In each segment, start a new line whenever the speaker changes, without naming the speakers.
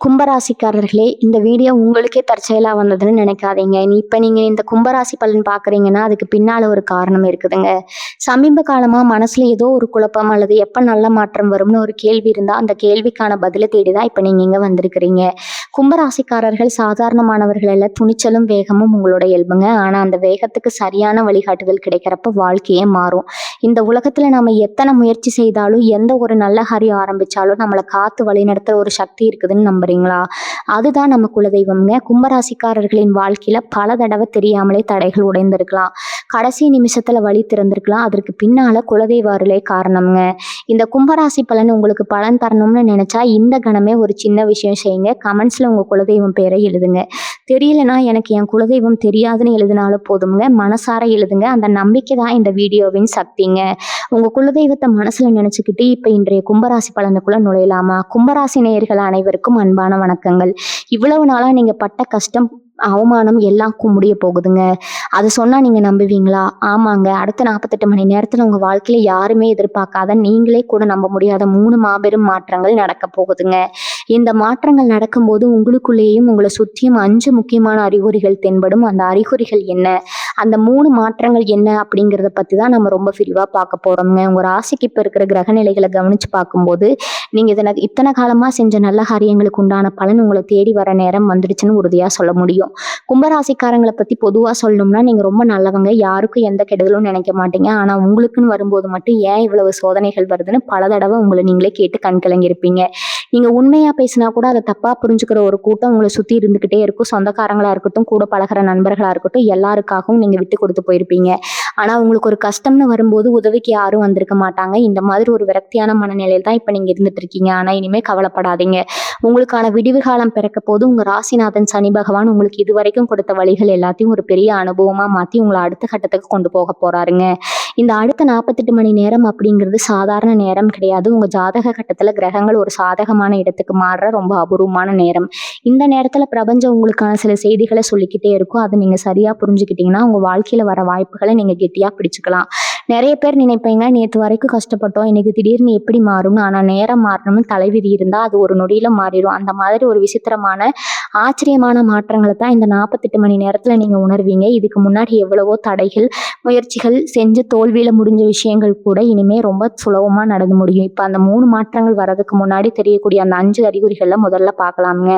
கும்பராசிக்காரர்களே, இந்த வீடியோ உங்களுக்கே தற்செயலா வந்ததுன்னு நினைக்காதீங்க. இப்ப நீங்க இந்த கும்பராசி பலன் பார்க்குறீங்கன்னா, அதுக்கு பின்னால ஒரு காரணம் இருக்குதுங்க. சமீப காலமா மனசுல ஏதோ ஒரு குழப்பம் அல்லது எப்ப நல்ல மாற்றம் வரும்னு ஒரு கேள்வி இருந்தா, அந்த கேள்விக்கான பதில தேடி தான் இப்ப நீங்க இங்க வந்திருக்கிறீங்க. கும்பராசிக்காரர்கள் சாதாரணமானவர்கள் அல்ல. துணிச்சலும், வேகமும் உங்களோட இயல்புங்க. ஆனா அந்த வேகத்துக்கு சரியான வழிகாட்டுதல் கிடைக்கிறப்ப வாழ்க்கையே மாறும். இந்த உலகத்துல நாம எத்தனை முயற்சி செய்தாலும், எந்த ஒரு நல்ல காரியம் ஆரம்பிச்சாலும் நம்மள காத்து வழிநடத்துற ஒரு சக்தி இருக்குதுன்னு நம்புறீங்களா? அதுதான் நம்ம குலதெய்வம்ங்க. கும்பராசிக்காரர்களின் வாழ்க்கையில பல தடவை தெரியாமலே தடைகள் உடைந்திருக்கலாம். கடைசி நிமிஷத்துல வழி திறந்திருக்கலாம். அதற்கு பின்னால குலதெய்வ அருளே காரணம்ங்க. இந்த கும்பராசி பலன் உங்களுக்கு பலன் தரணும்னு நினைச்சா இந்த கணமே ஒரு சின்ன விஷயம் செய்யுங்க. கமெண்ட்ஸ்ல உங்க குலதெய்வம் பேரை எழுதுங்க. தெரியலனா எனக்கு என் குலதெய்வம் தெரியாதுன்னு எழுதினாலும் போதுங்க. மனசார எழுதுங்க. அந்த நம்பிக்கை தான் இந்த வீடியோவின் சக்திங்க. உங்க குலதெய்வத்தை மனசுல நினைச்சுக்கிட்டு இப்ப இன்றைய கும்பராசி பலனுக்குள்ள நுழையலாமா? கும்பராசி நேயர்கள் அனைவருக்கும் அன்பான வணக்கங்கள். இவ்வளவு நாளா நீங்க பட்ட கஷ்டம், அவமானம் எல்லாம் முடிய போகுதுங்க. அது சொன்னா நீங்க நம்புவீங்களா? ஆமாங்க. அடுத்த 48 மணி நேரத்துல உங்க வாழ்க்கையில யாருமே எதிர்பார்க்காத, நீங்களே கூட நம்ப முடியாத 3 மாபெரும் மாற்றங்கள் நடக்க போகுதுங்க. இந்த மாற்றங்கள் நடக்கும்போது உங்களுக்குள்ளேயும் உங்களை சுற்றியும் 5 முக்கியமான அறிகுறிகள் தென்படும். அந்த அறிகுறிகள் என்ன, அந்த 3 மாற்றங்கள் என்ன அப்படிங்கிறத பத்தி தான் நம்ம ரொம்ப விரிவா பார்க்க போறோம்ங்க. உங்க ராசிக்கு இப்ப இருக்கிற கிரக நிலைகளை கவனிச்சு பார்க்கும்போது நீங்க இத்தனை காலமா செஞ்ச நல்ல காரியங்களுக்கு உண்டான பலன் உங்களை தேடி வர நேரம் வந்துடுச்சுன்னு உறுதியா சொல்ல முடியும். கும்பராசிக்காரங்களை பத்தி பொதுவா சொல்லணும்னா, நீங்க ரொம்ப நல்லவங்க, யாருக்கும் எந்த கெடுதலும் நினைக்க மாட்டீங்க. ஆனா உங்களுக்குன்னு வரும்போது மட்டும் ஏன் இவ்வளவு சோதனைகள் வருதுன்னு பல தடவை உங்களை நீங்களே கேட்டு கண் கலங்கியிருப்பீங்க. நீங்க உண்மையா பேசினா கூட அதை தப்பா புரிஞ்சுக்கிற ஒரு கூட்டம் உங்களை சுத்தி இருந்துகிட்டே இருக்கும். சொந்தக்காரங்களா இருக்கட்டும், கூட பழகிற நண்பர்களா இருக்கட்டும், எல்லாருக்காகவும் நீங்க விட்டு கொடுத்து போயிருப்பீங்க. ஆனா உங்களுக்கு ஒரு கஷ்டம்னு வரும்போது உதவிக்கு யாரும் வந்திருக்க மாட்டாங்க. இந்த மாதிரி ஒரு விரக்தியான மனநிலையில் தான் இப்ப நீங்க இருந்துட்டு இருக்கீங்க. ஆனா இனிமே கவலைப்படாதீங்க. உங்களுக்கான விடிவு காலம் பிறக்க போது உங்க ராசிநாதன் சனி பகவான் உங்களுக்கு இதுவரைக்கும் கொடுத்த வழிகள் எல்லாத்தையும் ஒரு பெரிய அனுபவமா மாத்தி உங்களை அடுத்த கட்டத்துக்கு கொண்டு போக போறாருங்க. இந்த அடுத்த 48 மணி நேரம் அப்படிங்கிறது சாதாரண நேரம் கிடையாது. உங்க ஜாதக கட்டத்துல கிரகங்கள் ஒரு சாதகமான இடத்துக்கு மாறுற ரொம்ப அபூர்வமான நேரம். இந்த நேரத்துல பிரபஞ்சம் உங்களுக்கான சில செய்திகளை சொல்லிக்கிட்டே இருக்கும். அதை நீங்க சரியா புரிஞ்சுக்கிட்டீங்கன்னா உங்க வாழ்க்கையில வர வாய்ப்புகளை நீங்க கெட்டியா பிடிச்சுக்கலாம். நிறைய பேர் நினைப்பீங்க, நேற்று வரைக்கும் கஷ்டப்பட்டோம், இன்னைக்கு திடீர்னு எப்படி மாறும்னு. ஆனா நேரம் மாறணும்னு தலைவிதி இருந்தா அது ஒரு நொடியில மாறிடும். அந்த மாதிரி ஒரு விசித்திரமான ஆச்சரியமான மாற்றங்களை தான் இந்த 48 மணி நேரத்துல நீங்க உணர்வீங்க. இதுக்கு முன்னாடி எவ்வளவோ தடைகள், முயற்சிகள் செஞ்சு தோல்வியில முடிஞ்ச விஷயங்கள் கூட இனிமே ரொம்ப சுலபமா நடந்து முடியும். இப்ப அந்த 3 மாற்றங்கள் வர்றதுக்கு முன்னாடி தெரியக்கூடிய அந்த 5 அறிகுறிகள்ல முதல்ல பார்க்கலாமுங்க.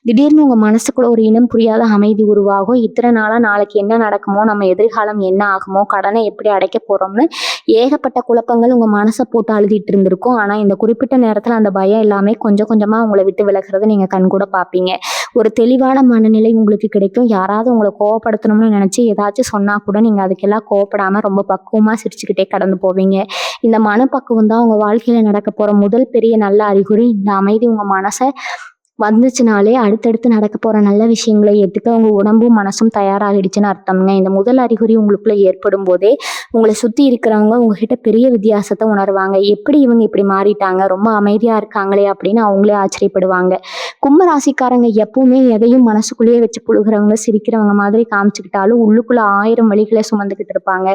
திடீர்னு உங்க மனசுக்குள்ள ஒரு இனம் புரியாத அமைதி உருவாகும். இத்தனை நாளா நாளைக்கு என்ன நடக்குமோ, நம்ம எதிர்காலம் என்ன ஆகுமோ, கடனை எப்படி அடைக்க போறோம்னு ஏகப்பட்ட குழப்பங்கள் உங்க மனசை போட்டு அழுதிட்டு இருந்திருக்கும். ஆனா இந்த குறிப்பிட்ட நேரத்துல அந்த பயம் எல்லாமே கொஞ்சம் கொஞ்சமா உங்களை விட்டு விலகிறத நீங்க கண்கூட பார்ப்பீங்க. ஒரு தெளிவான மனநிலை உங்களுக்கு கிடைக்கும். யாராவது உங்களை கோவப்படுத்தணும்னு நினைச்சு ஏதாச்சும் சொன்னா கூட நீங்க அதுக்கெல்லாம் கோவப்படாம ரொம்ப பக்குவமா சிரிச்சுக்கிட்டே கடந்து போவீங்க. இந்த மனப்பக்குவம் தான் உங்க வாழ்க்கையில நடக்க போற முதல் பெரிய நல்ல அறிகுறி. இந்த அமைதி உங்க மனசை வந்துச்சுனாலே அடுத்தடுத்து நடக்க போற நல்ல விஷயங்களை ஏற்றுக்க உங்க உடம்பும் மனசும் தயாராகிடுச்சுன்னு அர்த்தம்ங்க. இந்த முதல் அறிகுறி உங்களுக்குள்ள ஏற்படும் போதே உங்களை சுத்தி இருக்கிறவங்க உங்ககிட்ட பெரிய வித்தியாசத்தை உணர்வாங்க. எப்படி இவங்க இப்படி மாறிட்டாங்க, ரொம்ப அமைதியா இருக்காங்களே அப்படின்னு அவங்களே ஆச்சரியப்படுவாங்க. கும்ப ராசிக்காரங்க எப்பவுமே எதையும் மனசுக்குள்ளேயே வச்சு புழுகிறவங்க, சிரிக்கிறவங்க மாதிரி காமிச்சுக்கிட்டாலும் உள்ளுக்குள்ள 1000 வழிகளை சுமந்துக்கிட்டு இருப்பாங்க.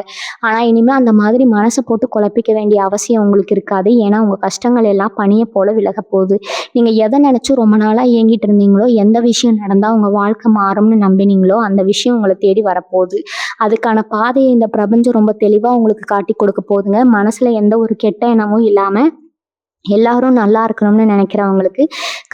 ஆனா இனிமே அந்த மாதிரி மனசை போட்டு குழப்பிக்க வேண்டிய அவசியம் உங்களுக்கு இருக்காது. ஏன்னா உங்க கஷ்டங்கள் எல்லாம் பனியை போல விலக போகுது. நீங்க எதை நினைச்சு ரொம்ப நாளா ஏங்கிட்டு இருந்தீங்களோ, எந்த விஷயம் நடந்தா உங்க வாழ்க்கை மாறும்னு நம்பினீங்களோ அந்த விஷயம் உங்களை தேடி வரப்போகுது. அதுக்கான பாதையை இந்த பிரபஞ்சம் ரொம்ப தெளிவா உங்களுக்கு காட்டி கொடுக்க போகுதுங்க. மனசுல எந்த ஒரு கெட்ட எண்ணமும் இல்லாம எல்லாரும் நல்லா இருக்கணும்னு நினைக்கிறவங்களுக்கு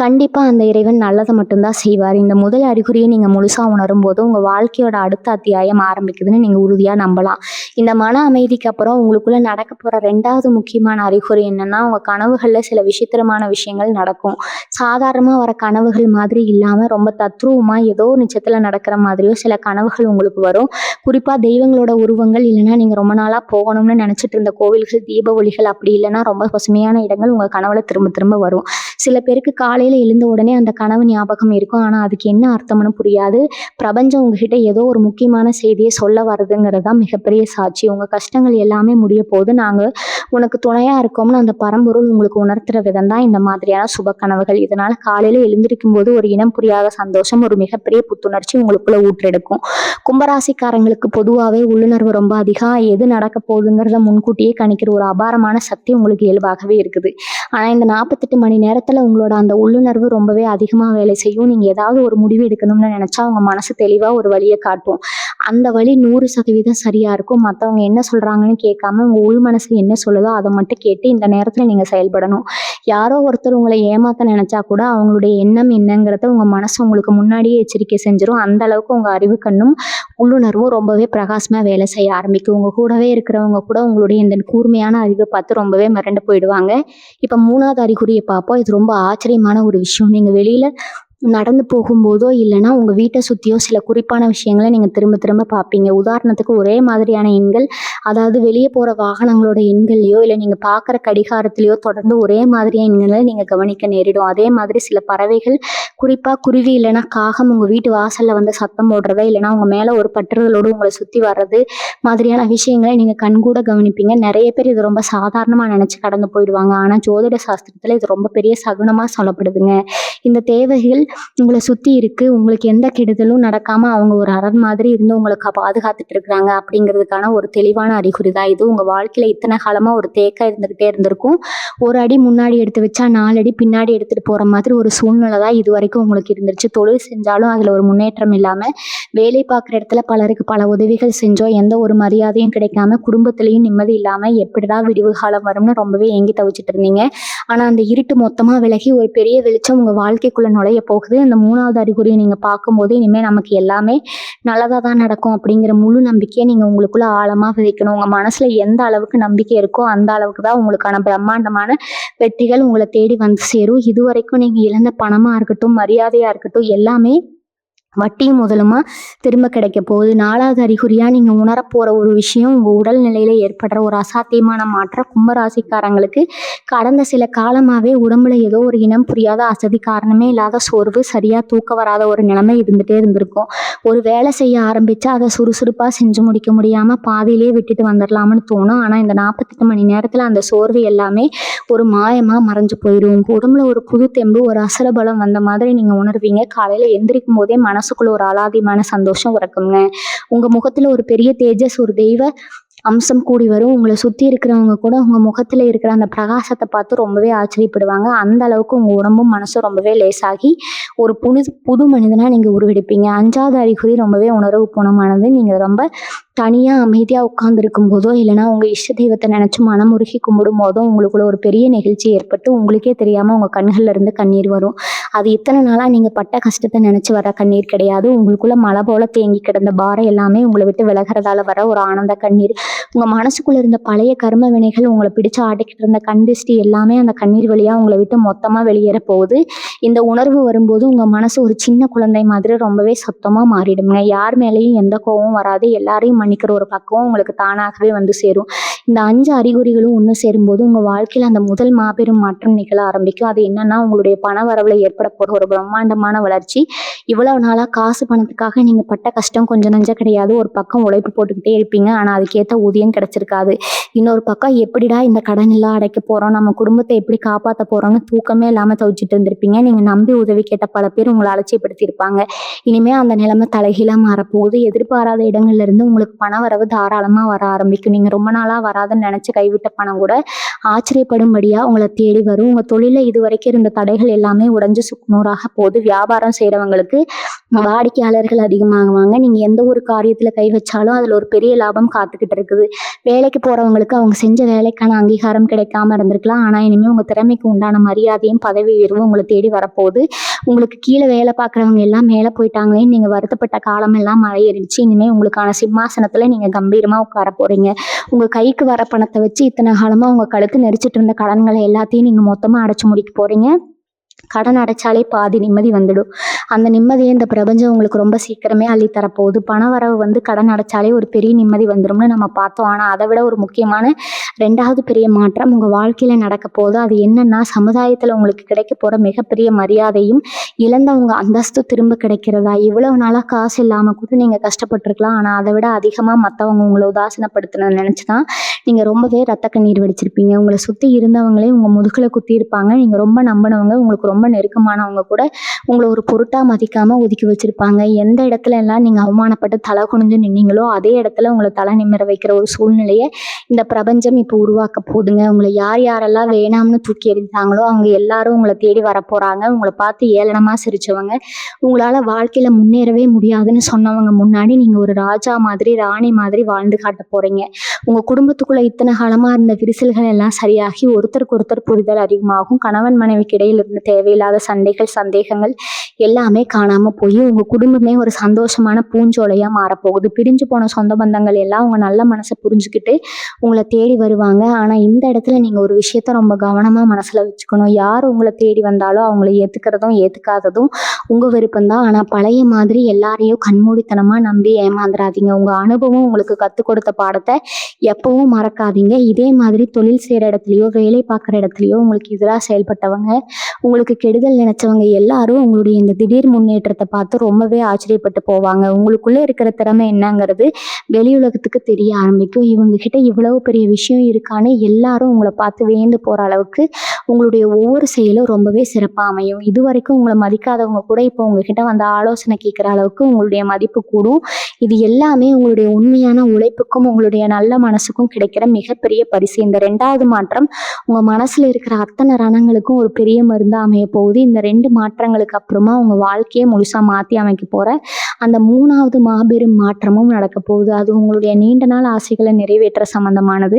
கண்டிப்பா அந்த இறைவன் நல்லதை மட்டும்தான் செய்வார். இந்த முதல் அறிகுறியை நீங்க முழுசா உணரும் போது உங்க வாழ்க்கையோட அடுத்த அத்தியாயம் ஆரம்பிக்குதுன்னு நீங்க உறுதியா நம்பலாம். இந்த மன அமைதிக்கு அப்புறம் உங்களுக்குள்ள நடக்க போற 2வது முக்கியமான அறிகுறி என்னன்னா, உங்க கனவுகள்ல சில விசித்திரமான விஷயங்கள் நடக்கும். சாதாரணமா வர கனவுகள் மாதிரி இல்லாம ரொம்ப தத்ரூபமா ஏதோ நிச்சயத்துல நடக்கிற மாதிரியோ சில கனவுகள் உங்களுக்கு வரும். குறிப்பா தெய்வங்களோட உருவங்கள், இல்லைன்னா நீங்க ரொம்ப நாளா போகணும்னு நினைச்சிட்டு இருந்த கோவில்கள், தீப ஒளிகள், அப்படி இல்லைன்னா ரொம்ப பசுமையான இடங்கள் உங்க கனவுல திரும்ப திரும்ப வரும். சில பேருக்கு காலையில எழுந்த உடனே அந்த கனவு ஞாபகம் இருக்கும். ஆனா அதுக்கு என்ன அர்த்தம்னு புரியாது. பிரபஞ்சம் உங்ககிட்ட ஏதோ ஒரு முக்கியமான செய்தியை சொல்ல வருதுங்கிறதா மிகப்பெரிய சாட்சி. உங்க கஷ்டங்கள் எல்லாமே முடிய போது நாங்க உனக்கு துணையா இருக்கோம்னு அந்த பரம்பொருள் உங்களுக்கு உணர்த்துற விதம் தான் இந்த மாதிரியான சுப கனவுகள். இதனால காலையில எழுந்திருக்கும் போது ஒரு இனம் புரியாத சந்தோஷம், ஒரு மிகப்பெரிய புத்துணர்ச்சி உங்களுக்குள்ள ஊற்றெடுக்கும். கும்பராசிக்காரங்களுக்கு பொதுவாகவே உள்ளுணர்வு ரொம்ப அதிகம். எது நடக்க போகுதுங்கிறத முன்கூட்டியே கணிக்கிற ஒரு அபாரமான சக்தி உங்களுக்கு இயல்பாகவே இருக்குது. ஆனால் இந்த 48 மணி நேரத்தில் உங்களோட அந்த உள்ளுணர்வு ரொம்பவே அதிகமாக வேலை செய்யும். நீங்கள் ஏதாவது ஒரு முடிவு எடுக்கணும்னு நினச்சா உங்கள் மனசு தெளிவாக ஒரு வழியை காட்டும். அந்த வழி 100% சரியாக இருக்கும். மற்றவங்க என்ன சொல்கிறாங்கன்னு கேட்காம உங்கள் உள் மனசு என்ன சொல்லுதோ அதை மட்டும் கேட்டு இந்த நேரத்தில் நீங்கள் செயல்படணும். யாரோ ஒருத்தர் உங்களை ஏமாற்ற நினச்சா கூட அவங்களுடைய எண்ணம் என்னங்கிறத உங்கள் மனசு உங்களுக்கு முன்னாடியே எச்சரிக்கை செஞ்சிடும். அந்த அளவுக்கு உங்கள் அறிவு கண்ணும் உள்ளுணர்வும் ரொம்பவே பிரகாசமாக வேலை செய்ய ஆரம்பிக்கும். உங்கள் கூடவே இருக்கிறவங்க கூட உங்களுடைய இந்த கூர்மையான அறிவை பார்த்து ரொம்பவே மிரண்டு போயிடுவாங்க. இப்போ 3வது அறிகுறியை பார்ப்போம். இது ரொம்ப ஆச்சரியமான ஒரு விஷயம். நீங்கள் வெளியில் நடந்து போகும்போதோ இல்லைன்னா உங்கள் வீட்டை சுற்றியோ சில குறிப்பான விஷயங்களை நீங்கள் திரும்ப திரும்ப பார்ப்பீங்க. உதாரணத்துக்கு ஒரே மாதிரியான எண்கள், அதாவது வெளியே போகிற வாகனங்களோட எண்கள்லையோ இல்லை நீங்கள் பார்க்குற கடிகாரத்துலையோ தொடர்ந்து ஒரே மாதிரியான எண்களை நீங்கள் கவனிக்க நேரிடும். அதே மாதிரி சில பறவைகள், குறிப்பாக குருவி இல்லைன்னா காகம் உங்கள் வீட்டு வாசலில் வந்து சத்தம் போடுறதா இல்லைன்னா உங்கள் மேலே ஒரு பற்றுதலோடு உங்களை சுற்றி வர்றது மாதிரியான விஷயங்களை நீங்கள் கண்கூட கவனிப்பீங்க. நிறைய பேர் இது ரொம்ப சாதாரணமாக நினச்சி கடந்து போயிடுவாங்க. ஆனால் ஜோதிட சாஸ்திரத்தில் இது ரொம்ப பெரிய சகுனமாக சொல்லப்படுதுங்க. இந்த தேவைகள் உங்களை சுற்றி இருக்குது. உங்களுக்கு எந்த கெடுதலும் நடக்காமல் அவங்க ஒரு அரண் மாதிரி இருந்து உங்களுக்கு பாதுகாத்துட்டு இருக்கிறாங்க அப்படிங்கிறதுக்கான ஒரு தெளிவான அறிகுறி தான் இது. உங்கள் வாழ்க்கையில் இத்தனை காலமாக ஒரு தேக்கம் இருந்துக்கிட்டே இருந்திருக்கும். ஒரு அடி முன்னாடி எடுத்து வச்சா 4 அடி பின்னாடி எடுத்துகிட்டு போகிற மாதிரி ஒரு சூழ்நிலை தான் இது வரைக்கும் உங்களுக்கு இருந்துருச்சு. தொழில் செஞ்சாலும் அதில் ஒரு முன்னேற்றம் இல்லாமல், வேலை பார்க்குற இடத்துல பலருக்கு பல உதவிகள் செஞ்சோம், எந்த ஒரு மரியாதையும் கிடைக்காம, குடும்பத்துலேயும் நிம்மதி இல்லாமல் எப்படிதான் விடிவு காலம் வரும்னு ரொம்பவே ஏங்கி தவிச்சிட்டு இருந்தீங்க. ஆனால் அந்த இருட்டு மொத்தமாக விலகி ஒரு பெரிய வெளிச்சம் உங்கள் வாழ்க்கைக்குள்ளே நுழைய போகுது. இந்த 3வது அறிகுறியை நீங்கள் பார்க்கும்போது இனிமேல் நமக்கு எல்லாமே நல்லதாக தான் நடக்கும் அப்படிங்கிற முழு நம்பிக்கையை நீங்கள் உங்களுக்குள்ள ஆழமாக விதைக்கணும். உங்கள் மனசில் எந்த அளவுக்கு நம்பிக்கை இருக்கோ அந்த அளவுக்கு தான் உங்களுக்கான பிரம்மாண்டமான வெற்றிகள் உங்களை தேடி வந்து சேரும். இதுவரைக்கும் நீங்கள் இழந்த பணமாக இருக்கட்டும், மரியாதையாக இருக்கட்டும், எல்லாமே வட்டியும் முதலுமா திரும்ப கிடைக்க போகுது. 4வது அறிகுறியாக நீங்கள் உணரப்போகிற ஒரு விஷயம், உங்கள் உடல்நிலையில் ஏற்படுற ஒரு அசாத்தியமான மாற்றம். கும்பராசிக்காரங்களுக்கு கடந்த சில காலமாகவே உடம்புல ஏதோ ஒரு இனம் புரியாத அசதி, காரணமே இல்லாத சோர்வு, சரியாக தூக்க வராத ஒரு நிலைமை இருந்துகிட்டே இருந்திருக்கும். ஒரு வேலை செய்ய ஆரம்பித்தா அதை சுறுசுறுப்பாக செஞ்சு முடிக்க முடியாமல் பாதியிலே விட்டுட்டு வந்துடலாம்னு தோணும். ஆனால் இந்த 48 மணி நேரத்தில் அந்த சோர்வு எல்லாமே ஒரு மாயமாக மறைஞ்சு போயிடும். உங்கள் உடம்புல ஒரு புது தெம்பு, ஒரு அசுரபலம் வந்த மாதிரி நீங்கள் உணர்வீங்க. காலையில் எந்திரிக்கும் போதே மனசுக்குள்ள ஒரு அலாதியான சந்தோஷம் உறக்குங்க. உங்க முகத்துல ஒரு பெரிய தேஜஸ், ஒரு தெய்வ அம்சம் கூடி வரும். உங்களை சுற்றி இருக்கிறவங்க கூட உங்கள் முகத்தில் இருக்கிற அந்த பிரகாசத்தை பார்த்து ரொம்பவே ஆச்சரியப்படுவாங்க. அந்த அளவுக்கு உங்கள் உடம்பும் மனசும் ரொம்பவே லேசாகி ஒரு புது மனிதனாக நீங்கள் உருவெடுப்பீங்க. 5வது அறிகுறி ரொம்பவே உணர்வு பூர்வமானது. நீங்கள் ரொம்ப தனியாக அமைதியாக உட்காந்துருக்கும் போதோ இல்லைனா உங்கள் இஷ்ட தெய்வத்தை நினச்சி மனமுருகி கும்பிடும் போதோ உங்களுக்குள்ள ஒரு பெரிய நிகழ்ச்சி ஏற்பட்டு உங்களுக்கே தெரியாமல் உங்கள் கண்களில் இருந்து கண்ணீர் வரும். அது இத்தனை நாளாக நீங்கள் பட்ட கஷ்டத்தை நினச்சி வர கண்ணீர் கிடையாது. உங்களுக்குள்ள மழை போல தேங்கி கிடந்த பாரம் எல்லாமே உங்களை விட்டு விலகிறதால வர ஒரு ஆனந்த கண்ணீர். உங்கள் மனசுக்குள்ளே இருந்த பழைய கர்ம வினைகள், உங்களை பிடிச்சு ஆட்டிக்கிட்டு இருந்த கண்டிஷ்டி எல்லாமே அந்த கண்ணீர் வழியாக உங்களை விட்டு மொத்தமாக வெளியேற போகுது. இந்த உணர்வு வரும்போது உங்கள் மனசு ஒரு சின்ன குழந்தை மாதிரி ரொம்பவே சத்தமாக மாறிடுங்க. யார் மேலேயும் எந்த கோவம் வராது. எல்லாரையும் மன்னிக்கிற ஒரு பக்குவம் உங்களுக்கு தானாகவே வந்து சேரும். இந்த 5 அறிகுறிகளும் ஒன்று சேரும்போது உங்கள் வாழ்க்கையில் அந்த முதல் மாபெரும் மாற்றம் நிகழ ஆரம்பிக்கும். அது என்னன்னா, உங்களுடைய பண வரவில் ஏற்பட போகிற ஒரு பிரம்மாண்டமான வளர்ச்சி. இவ்வளவு நாளாக காசு பணத்துக்காக நீங்கள் பட்ட கஷ்டம் கொஞ்சம் நஞ்சம் கிடையாது. ஒரு பக்கம் உழைப்பு போட்டுக்கிட்டே இருப்பீங்க, ஆனால் அதுக்கேற்ற ஊதியம் கிடைச்சிருக்காது. இன்னொரு பக்கம் எப்படிடா இந்த கடன் எல்லாம் அடைக்க போகிறோம், நம்ம குடும்பத்தை எப்படி காப்பாற்ற போகிறோம்னு தூக்கமே இல்லாமல் தவிச்சிட்டு இருந்திருப்பீங்க. நீங்கள் நம்பி உதவி கேட்ட பல பேர் உங்களை அலட்சியப்படுத்தியிருப்பாங்க. இனிமேல் அந்த நிலைமை தலைகீழாக மாறப்போகுது. எதிர்பாராத இடங்கள்ல இருந்து உங்களுக்கு பண வரவு தாராளமாக வர ஆரம்பிக்கும். நீங்கள் ரொம்ப நாளாக வராதுன்னு நினச்சி கைவிட்ட பணம் கூட ஆச்சரியப்படும்படியாக உங்களை தேடி வரும். உங்கள் தொழிலில் இது வரைக்கும் இருந்த தடைகள் எல்லாமே உடைஞ்சு சுக்குநூறாக போகுது. வியாபாரம் செய்கிறவங்களுக்கு வாடிக்கையாளர்கள் அதிகமாகுவாங்க. நீங்கள் எந்த ஒரு காரியத்தில் கை வச்சாலும் அதில் ஒரு பெரிய லாபம் காத்துக்கிட்டு இருக்குது. வேலைக்கு போகிறவங்களுக்கு அவங்க செஞ்ச வேலைக்கான அங்கீகாரம் கிடைக்காம இருந்திருக்கலாம். ஆனால் இனிமேல் உங்கள் திறமைக்கு உண்டான மரியாதையும் பதவி உயர்வும் உங்களை தேடி வரப்போகுது. உங்களுக்கு கீழே வேலை பார்க்குறவங்க எல்லாம் மேலே போயிட்டாங்களேன்னு நீங்கள் வருத்தப்பட்ட காலமெல்லாம் மழையேறிடுச்சு. இனிமேல் உங்களுக்கான சிம்மாசனத்தில் நீங்கள் கம்பீரமாக உட்கார போகிறீங்க. உங்கள் கைக்கு வர பணத்தை வச்சு இத்தனை காலமாக உங்கள் கழுத்து நெரிச்சிட்டு இருந்த கடன்களை எல்லாத்தையும் நீங்கள் மொத்தமாக அடைச்சி முடிக்க போகிறீங்க. கடன் அடைச்சாலே பாதி நிம்மதி வந்துடும். அந்த நிம்மதியை இந்த பிரபஞ்சம் உங்களுக்கு ரொம்ப சீக்கிரமே அள்ளித்தரப்போகுது. பண வரவு வந்து கடன் அடைச்சாலே ஒரு பெரிய நிம்மதி வந்துடும்னு நம்ம பார்த்தோம். ஆனால் அதை விட ஒரு முக்கியமான 2வது பெரிய மாற்றம் உங்கள் வாழ்க்கையில் நடக்க போகுது. அது என்னன்னா, சமுதாயத்தில் உங்களுக்கு கிடைக்க போகிற மிகப்பெரிய மரியாதையும் இழந்தவங்க அந்தஸ்து திரும்ப கிடைக்கிறதா. இவ்வளவு நாளாக காசு இல்லாமல் கூட நீங்கள் கஷ்டப்பட்டுருக்கலாம். ஆனால் அதை விட அதிகமாக மற்றவங்க உங்களை உதாசீனப்படுத்தின நினச்சி தான் நீங்கள் ரொம்பவே ரத்த கண்ணீர் வெடிச்சிருப்பீங்க. உங்களை சுற்றி இருந்தவங்களே உங்கள் முதுகில் குத்தி இருப்பாங்க. நீங்கள் ரொம்ப நம்பினவங்க உங்களுக்கு ரொம்ப ரொம்ப நெருக்கமானவங்க கூட உங்கள ஒரு பொருட்டா மதிக்காம ஒதுக்கி வச்சிருப்பாங்க. எந்த இடத்துல எல்லாம் நீங்க அவமானப்பட்டு தலை குனிஞ்சு நின்னீங்களோ, அதே இடத்துல உங்கள தலை நிமிர வைக்கிற ஒரு சூழ்நிலைய இந்த பிரபஞ்சம் இப்போ உருவாக்க போகுதுங்க. உங்கள யார் யாரெல்லாம் வேணாம்னு தூக்கி எறிஞ்சாங்களோ, அவங்க எல்லாரும் உங்கள தேடி வரப்போறாங்க. உங்கள பார்த்து ஏளனமா சிரிச்சவங்க, உங்களால வாழ்க்கையில முன்னேறவே முடியாதுன்னு சொன்னவங்க முன்னாடி நீங்க ஒரு ராஜா மாதிரி, ராணி மாதிரி வாழ்ந்து காட்ட போறீங்க. உங்க குடும்பத்துக்குள்ள இத்தனை காலமா இருந்த விரிசல்கள் எல்லாம் சரியாகி ஒருத்தருக்கு ஒருத்தர் புரிதல் அதிகமாகும். கணவன் மனைவிக்கு இடையில இருந்த தேவையில்லாத சண்டைகள், சந்தேகங்கள் எல்லாமே காணாம போய் உங்க குடும்பமே ஒரு சந்தோஷமான பூஞ்சோலையா மாறப்போகுது. பிரிஞ்சு போன சொந்த பந்தங்கள் எல்லாம் உங்க நல்ல மனசை புரிஞ்சுக்கிட்டு உங்களை தேடி வருவாங்க. ஆனா இந்த இடத்துல நீங்க ஒரு விஷயத்த ரொம்ப கவனமா மனசுல வச்சுக்கணும். யார் உங்களை தேடி வந்தாலும் அவங்களை ஏத்துக்கிறதும் ஏத்துக்காததும் உங்க விருப்பம்தான். ஆனா பழைய மாதிரி எல்லாரையும் கண்மூடித்தனமா நம்பி ஏமாந்துடாதீங்க. உங்க அனுபவம் உங்களுக்கு கத்துக் கொடுத்த பாடத்தை எப்பவும் மறக்காதீங்க. இதே மாதிரி தொழில் செய்யற இடத்துலயோ, வேலை பார்க்குற இடத்துலயோ உங்களுக்கு எதிராக செயல்பட்டவங்க, உங்களுக்கு கெடுதல் நினைச்சவங்க எல்லாரும் உங்களுடைய இந்த திடீர் முன்னேற்றத்தை பார்த்து ரொம்பவே ஆச்சரியப்பட்டு போவாங்க. உங்களுக்குள்ள இருக்கிற திறமை என்னங்கிறது வெளி உலகத்துக்கு தெரிய ஆரம்பிக்கும். இவங்க கிட்ட இவ்வளவு பெரிய விஷயம் இருக்கான்னு எல்லாரும் உங்களை பார்த்து வியந்து போற அளவுக்கு உங்களுடைய ஒவ்வொரு செயலும் ரொம்பவே சிறப்பா அமையும். இது வரைக்கும் உங்களை மதிக்காதவங்க கூட இப்போ உங்ககிட்ட வந்து ஆலோசனை கேட்குற அளவுக்கு உங்களுடைய மதிப்பு கூடும். இது எல்லாமே உங்களுடைய உண்மையான உழைப்புக்கும் உங்களுடைய நல்ல மனசுக்கும் கிடைக்கிற மிகப்பெரிய பரிசு. இந்த 2வது மாற்றம் உங்க மனசுல இருக்கிற அத்தனை ரணங்களுக்கும் ஒரு பெரிய மருந்தா அமைய போகுது. இந்த 2 மாற்றங்களுக்கு அப்புறமா உங்க வாழ்க்கையை முழுசா மாத்தி அமைக்க போற அந்த 3வது மாபெரும் மாற்றமும் நடக்க போகுது. அது உங்களுடைய நீண்ட நாள் ஆசைகளை நிறைவேற்ற சம்பந்தமானது.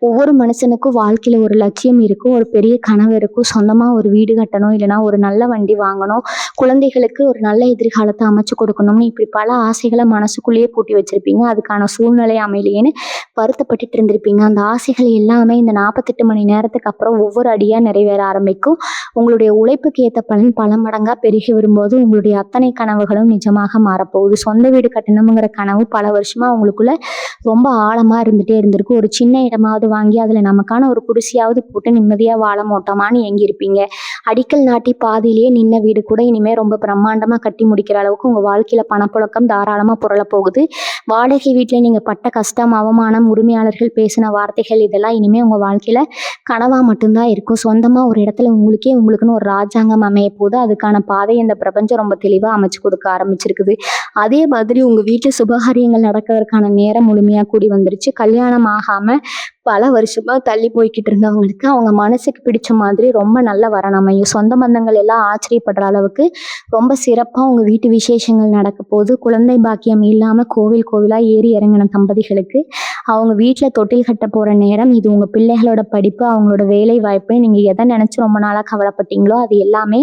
ஒவ்வொரு மனுஷனுக்கும் வாழ்க்கையில ஒரு லட்சியம் இருக்கும், ஒரு பெரிய கனவு இருக்கும். சொந்தமா ஒரு வீடு கட்டணும், இல்லைன்னா ஒரு நல்ல வண்டி வாங்கணும், குழந்தைகளுக்கு ஒரு நல்ல எதிர்காலத்தை அமைச்சு கொடுக்கணும்னு இப்படி பல ஆசைகளை மனசுக்குள்ளேயே பூட்டி வச்சிருப்பீங்க. அதுக்கான சூழ்நிலை அமையலையேன்னு வருத்தப்பட்டுட்டு இருந்திருப்பீங்க. அந்த ஆசைகள் எல்லாமே இந்த 48 மணி நேரத்துக்கு அப்புறம் ஒவ்வொரு அடியா நிறைவேற ஆரம்பிக்கும். உங்களுடைய உழைப்புக்கு ஏற்ற பலன் பல மடங்கா பெருகி வரும்போது உங்களுடைய அத்தனை கனவுகளும் நிஜமாக மாறப்போகுது. சொந்த வீடு கட்டணுங்கிற கனவு பல வருஷமா உங்களுக்குள்ள ரொம்ப ஆழமா இருந்துட்டே இருந்திருக்கு. ஒரு சின்ன இடமாவது வாங்கி அதுல நமக்கான ஒரு குடிசையாவது போட்டு நிம்மதியா வாழ மாட்டோமான்னு ஏங்கியிருப்பீங்க. அடிக்கல் நாட்டி பாதியிலேயே நின்ன வீடு கூட இனிமே ரொம்ப பிரம்மாண்டமா கட்டி முடிக்கிற அளவுக்கு உங்க வாழ்க்கையில பணப்புழக்கம் தாராளமா புரள போகுது. வாடகை வீட்டுல நீங்க பட்ட கஷ்டம், அவமானம், உரிமையாளர்கள் பேசின வார்த்தைகள் இதெல்லாம் இனிமே உங்க வாழ்க்கையில கனவா மட்டும்தான் இருக்கும். சொந்தமா ஒரு இடத்துல உங்களுக்குன்னு ஒரு ராஜாங்கம் அமைய போது அதுக்கான பாதை இந்த பிரபஞ்சம் ரொம்ப தெளிவா அமைச்சு கொடுக்க ஆரம்பிச்சிருக்குது. அதே மாதிரி உங்க வீட்டுல சுபகாரியங்கள் நடக்கிறதுக்கான நேரம் முழுமையா கூடி வந்துருச்சு. கல்யாணம் ஆகாம பல வருஷமா தள்ளி போய்கிட்டு இருந்தவங்களுக்கு அவங்க மனசுக்கு பிடிச்ச மாதிரி ரொம்ப நல்ல வரன் அமையும். சொந்த பந்தங்கள் எல்லாம் ஆச்சரியப்படுற அளவுக்கு ரொம்ப சிறப்பா உங்க வீட்டு விசேஷங்கள் நடக்க போது. குழந்தை பாக்கியம் இல்லாம கோவில் கோவிலா ஏறி இறங்கின தம்பதிகளுக்கு அவங்க வீட்டுல தொட்டில் கட்ட போற நேரம் இது. உங்க பிள்ளைகளோட படிப்பு, அவங்களோட வேலை வாய்ப்பு, நீங்க எதை நினைச்சு ரொம்ப நாளா கவலைப்பட்டீங்களோ அது எல்லாமே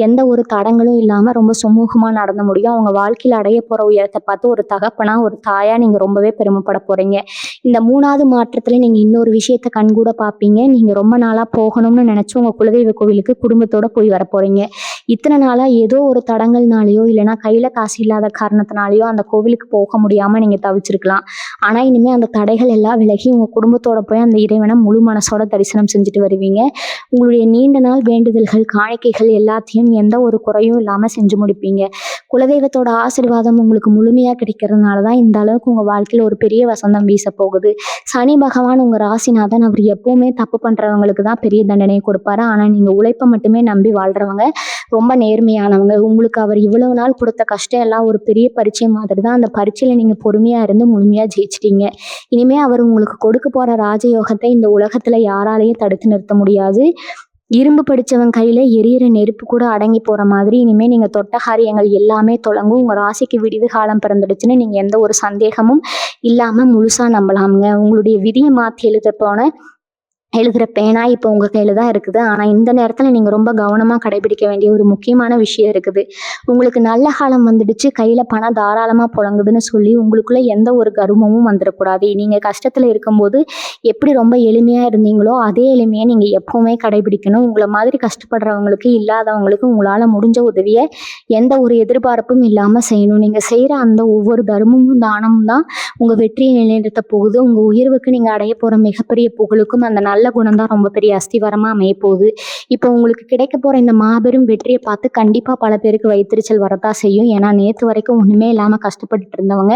எந்த ஒரு தடங்களும் இல்லாம ரொம்ப சுமூகமா நடந்து முடியும். அவங்க வாழ்க்கையில அடைய போற உயரத்தை பார்த்து ஒரு தகப்பனா, ஒரு தாயா நீங்க ரொம்பவே பெருமைப்பட போறீங்க. இந்த 3வது மாற்றத்துல நீங்க இன்னொரு விஷயத்த கண்கூட பார்ப்பீங்க. நீங்க ரொம்ப நாளா போகணும்னு நினைச்சு உங்க குலதெய்வ கோவிலுக்கு குடும்பத்தோட போய் வர போறீங்க. இத்தனை நாளா ஏதோ ஒரு தடங்கள்னாலயோ இல்லைன்னா கையில காசு இல்லாத காரணத்தினாலயோ அந்த கோவிலுக்கு போக முடியாம நீங்க தவிச்சிருக்கலாம். ஆனா இனிமே அந்த தடைகள் எல்லாம் விலகி உங்க குடும்பத்தோட போய் அந்த இறைவனை முழு மனசோட தரிசனம் செஞ்சுட்டு வருவீங்க. உங்களுடைய நீண்ட நாள் வேண்டுதல்கள், காணிக்கைகள் எல்லாத்தையும் எந்த ஒரு குறையும் இல்லாம செஞ்சு முடிப்பீங்க. குலதெய்வத்தோட ஆசீர்வாதம் உங்களுக்கு முழுமையா கிடைக்கிறதுனாலதான் இந்த அளவுக்கு உங்க வாழ்க்கையில ஒரு பெரிய வசந்தம் வீச போகுது. சனி பகவான் உங்க ராசிநாதன். அவர் எப்பவுமே தப்பு பண்றவங்களுக்கு தான் பெரிய தண்டனையை கொடுப்பாரு. ஆனா நீங்க உழைப்பை மட்டுமே நம்பி வாழ்றவங்க, ரொம்ப நேர்மையானவங்க. உங்களுக்கு அவர் இவ்வளவு நாள் கொடுத்த கஷ்டம் எல்லாம் ஒரு பெரிய பரீட்சை மாதிரி தான். அந்த பரீட்சையில நீங்க பொறுமையா இருந்து முழுமையா ஜெயிச்சிட்டீங்க. இனிமே அவர் உங்களுக்கு கொடுக்க போற ராஜயோகத்தை இந்த உலகத்துல யாராலையும் தடுத்து நிறுத்த முடியாது. இரும்பு படிச்சவன் கையில எரியிற நெருப்பு கூட அடங்கி போற மாதிரி இனிமே நீங்க தொட்ட காரியங்கள் எல்லாமே தொடங்கும். உங்க ராசிக்கு விடிவு காலம் பிறந்துடுச்சுன்னு நீங்க எந்த ஒரு சந்தேகமும் இல்லாம முழுசா நம்பலாமுங்க. உங்களுடைய விதியை மாத்தி எழுதுற பேனா இப்போ உங்க கையில தான் இருக்குது. ஆனா இந்த நேரத்துல நீங்க ரொம்ப கவனமா கடைபிடிக்க வேண்டிய ஒரு முக்கியமான விஷயம் இருக்குது. உங்களுக்கு நல்ல காலம் வந்துடுச்சு, கையில பணம் தாராளமா புழங்குதுன்னு சொல்லி உங்களுக்குள்ள எந்த ஒரு கர்வமும் வந்துடக்கூடாது. நீங்க கஷ்டத்துல இருக்கும்போது எப்படி ரொம்ப எளிமையா இருந்தீங்களோ அதே எளிமையை நீங்க எப்பவுமே கடைபிடிக்கணும். உங்களை மாதிரி கஷ்டப்படுறவங்களுக்கு, இல்லாதவங்களுக்கு உங்களால முடிஞ்ச உதவியை எந்த ஒரு எதிர்பார்ப்பும் இல்லாம செய்யணும். நீங்க செய்யற அந்த ஒவ்வொரு தர்மமும் தானமும் தான் உங்க வெற்றியை நிலைநிறுத்த போகுது. உங்க உயர்வுக்கு நீங்க அடைய போற மிகப்பெரிய புகழுக்கும் அந்த நல்ல நல்ல குணம் தான் ரொம்ப பெரிய அஸ்திவாரமா அமைய போகுது. இப்போ உங்களுக்கு கிடைக்க போற இந்த மாபெரும் வெற்றியை பார்த்து கண்டிப்பா பல பேருக்கு வயித்தெரிச்சல் வரத்தான் செய்யும். ஏன்னா நேத்து வரைக்கும் ஒண்ணுமே இல்லாம கஷ்டப்பட்டுட்டு இருந்தவங்க